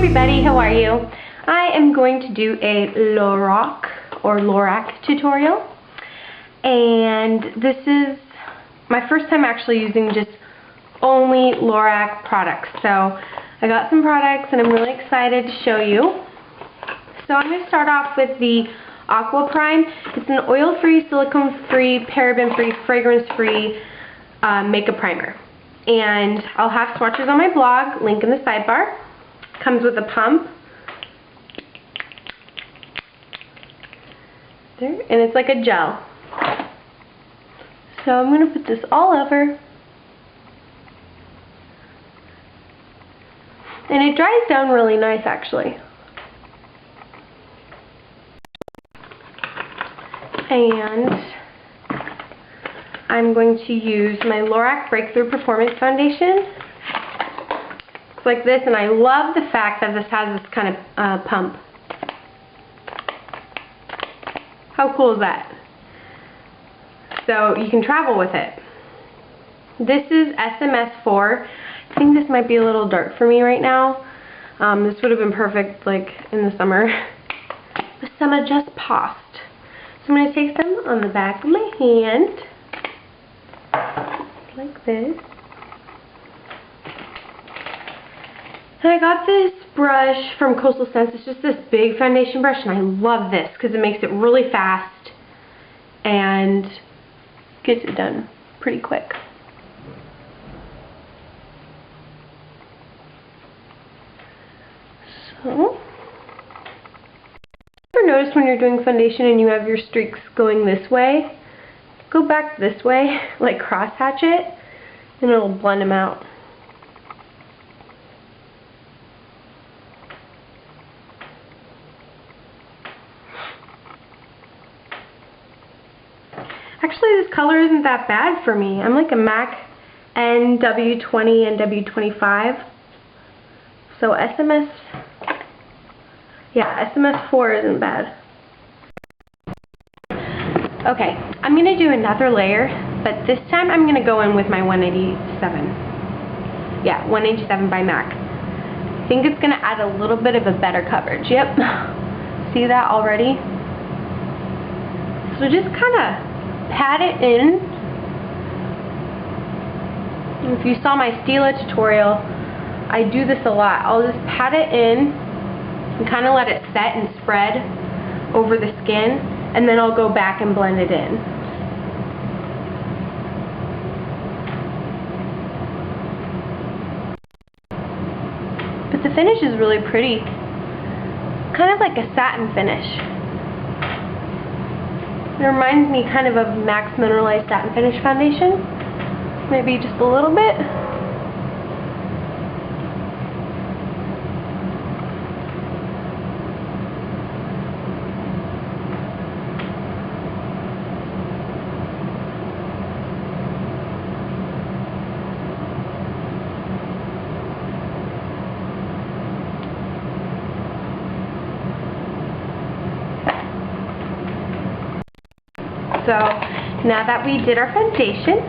everybody, how are you? I am going to do a LORAC tutorial, and this is my first time actually using just only LORAC products. So I got some products and I'm really excited to show you. So I'm going to start off with the Aquaprime. It's an oil-free, silicone-free, paraben-free, fragrance-free makeup primer. And I'll have swatches on my blog, link in the sidebar. Comes with a pump. There, and it's like a gel. So I'm going to put this all over. And it dries down really nice actually. And I'm going to use my LORAC Breakthrough Performance Foundation. It's like this, and I love the fact that this has this kind of pump. How cool is that? So you can travel with it. This is SMS4. I think this might be a little dark for me right now. This would have been perfect like in the summer. The summer just passed. So I'm going to take some on the back of my hand. Like this. And I got this brush from Coastal Scents. It's just this big foundation brush, and I love this because it makes it really fast and gets it done pretty quick. So, ever notice when you're doing foundation and you have your streaks going this way? Go back this way, like cross hatch it, and it'll blend them out. Actually, this color isn't that bad for me. I'm like a MAC NW20 and W25. So SMS4 isn't bad. Okay, I'm going to do another layer, but this time I'm going to go in with my 187. Yeah, 187 by MAC. I think it's going to add a little bit of a better coverage. Yep. See that already? So just kind of pat it in. If you saw my Stila tutorial, I do this a lot. I'll just pat it in and kind of let it set and spread over the skin, and then I'll go back and blend it in. But the finish is really pretty. Kind of like a satin finish. It reminds me kind of MAC's Mineralized Satin Finish Foundation. Maybe just a little bit. So now that we did our foundation,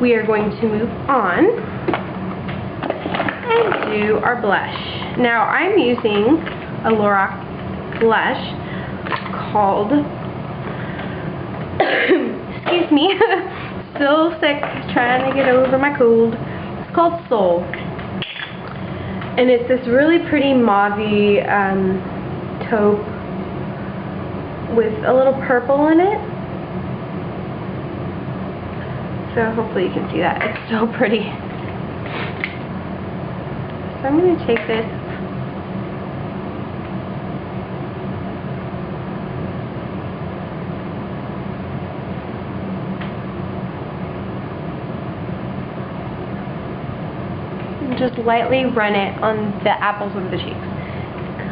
we are going to move on and do our blush. Now I'm using a LORAC blush called, excuse me, still sick, trying to get over my cold. It's called Soul. And it's this really pretty mauvey taupe with a little purple in it. So hopefully you can see that. It's so pretty. So I'm going to take this and just lightly run it on the apples of the cheeks.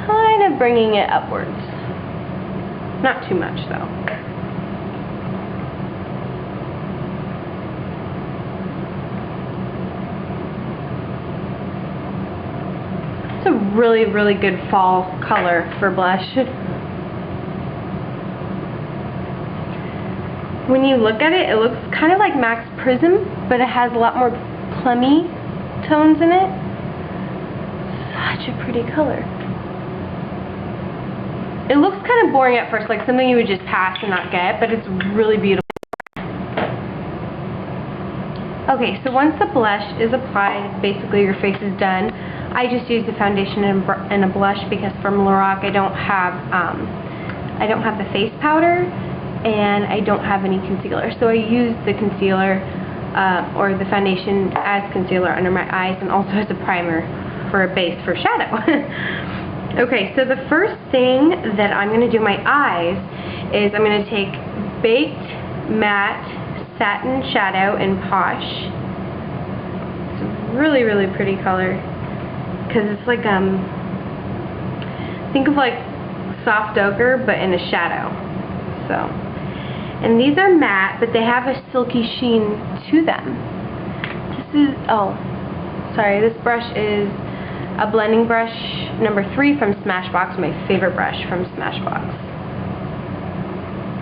Kind of bringing it upwards. Not too much though. It's a really, really good fall color for blush. When you look at it, it looks kind of like MAC's Prism, but it has a lot more plummy tones in it. Such a pretty color. It looks kind of boring at first, like something you would just pass and not get, but it's really beautiful. Okay, so once the blush is applied, basically your face is done. I just use the foundation and a blush because from LORAC I don't have the face powder and I don't have any concealer. So I use the concealer or the foundation as concealer under my eyes and also as a primer for a base for shadow. Okay, so the first thing that I'm going to do my eyes is I'm going to take Baked Matte Satin Shadow in Posh. It's a really, really pretty color because it's like think of like soft ochre but in a shadow. So, and these are matte, but they have a silky sheen to them. This is, oh, sorry, this brush is a blending brush number 3 from Smashbox, my favorite brush from Smashbox.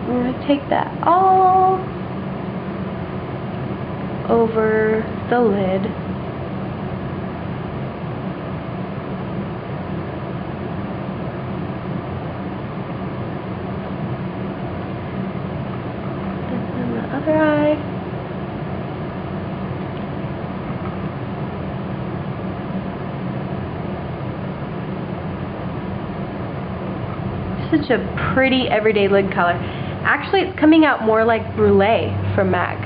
I'm going to take that all over the lid. And then the other eye. Such a pretty everyday lid color. Actually, it's coming out more like Brulee from MAC.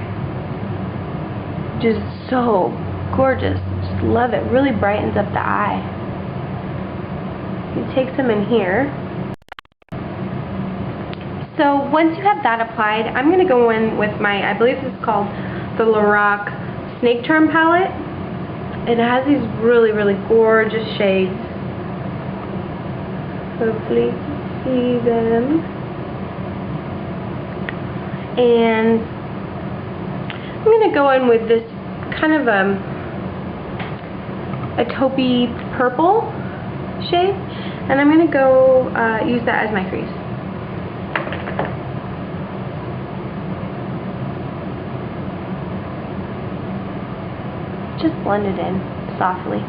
Just so gorgeous. Just love it. Really brightens up the eye. You take some in here. So once you have that applied, I'm going to go in with my, I believe this is called the LORAC Snake Charm palette. It has these really, really gorgeous shades. Hopefully you can see them. And I'm going to go in with this kind of a taupey purple shade, and I'm going to go use that as my crease. Just blend it in softly.